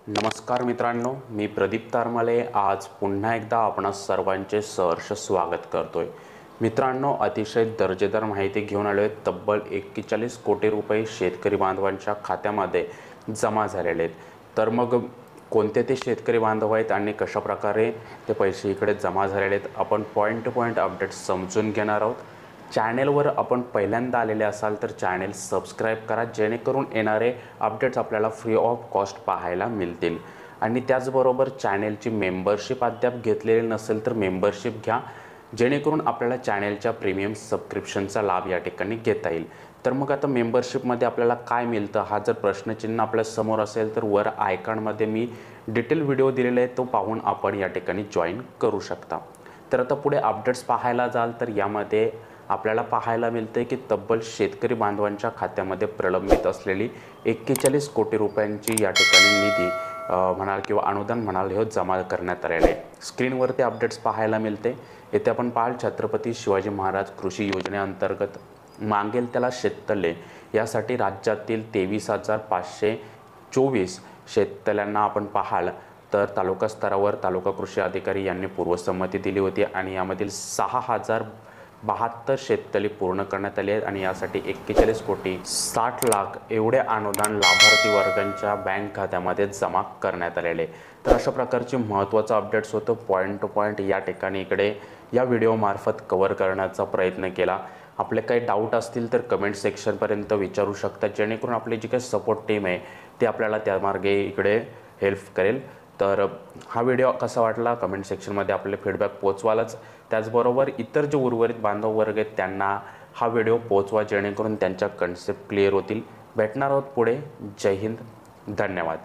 नमस्कार मित्रांनो, मी प्रदीप तारमाले आज पुन्हा एकदा आपण सर्वांचे सहर्ष स्वागत करतोय। मित्रांनो, अतिशय दर्जेदार माहिती घेऊन आलोय। तब्बल 41 कोटी रुपये शेतकरी बांधवांच्या खात्यामध्ये जमा झालेले आहेत। तर मग कोणते ते शेतकरी बांधव आहेत आणि कशा प्रकारे ते पैसे इकडे जमा झालेले आहेत आपण पॉइंट टू पॉइंट अपडेट समजून घेणार आहोत। चॅनलवर आपण पहिल्यांदा आलेले असाल तर चॅनल सबस्क्राइब करा, जेणेकरून येणारे अपडेट्स आपल्याला फ्री ऑफ कॉस्ट पाहायला मिळतील। आणि त्याचबरोबर चॅनलची मेंबरशिप अद्याप घेतलेली नसेल तर मेंबरशिप घ्या, जेणेकरून आपल्याला चॅनलच्या प्रीमियम सबस्क्रिप्शनचा लाभ या ठिकाणी घेता येईल। तर मग आता मेंबरशिपमध्ये आपल्याला काय मिळतं हा जर प्रश्नचिन्ह आपल्या समोर असेल तर वर आयकॉनमध्ये मी डिटेल व्हिडिओ दिलेला आहे, तो पाहून आपण या ठिकाणी जॉईन करू शकता। तर आता पुढे अपडेट्स पाहायला जाल तर यामध्ये आपल्याला पाहायला मिळते की तब्बल शेतकरी बांधवांच्या खात्यामध्ये प्रलंबित असलेली 41 कोटी रुपयांची या ठिकाणी निधी म्हणाल किंवा अनुदान म्हणाल हे जमा करण्यात आलेले आहे। स्क्रीनवरती अपडेट्स पाहायला मिळते। येथे आपण पाहाल छत्रपती शिवाजी महाराज कृषी योजनेअंतर्गत मागेल त्याला शेततळे यासाठी राज्यातील 23,524 शेततळ्यांना आपण पाहाल तर तालुका स्तरावर तालुका कृषी अधिकारी यांनी पूर्वसंमती दिली होती आणि यामधील 6,072 शेततळे पूर्ण करण्यात आले आहेत आणि यासाठी 41 कोटी 60 लाख एवढे अनुदान लाभार्थी वर्गांच्या बँक खात्यामध्ये जमा करण्यात आलेले। तर अशा प्रकारचे महत्त्वाचे अपडेट्स होतं, पॉइंट टू पॉइंट या ठिकाणी इकडे या व्हिडिओमार्फत कव्हर करण्याचा प्रयत्न केला। आपले काही डाऊट असतील तर कमेंट सेक्शनपर्यंत विचारू शकता, जेणेकरून आपली जी काही सपोर्ट टीम आहे ते आपल्याला त्यामार्गे इकडे हेल्प करेल। तर हा व्हिडिओ कसा वाटला कमेंट सेक्शनमध्ये आपले फीडबॅक पोचवालच, त्याचबरोबर इतर जे उर्वरित बांधव वर्ग आहेत त्यांना हा व्हिडिओ पोचवा, जेणेकरून त्यांच्या कन्सेप्ट क्लिअर होतील। भेटणार आहोत पुढे। जय हिंद, धन्यवाद।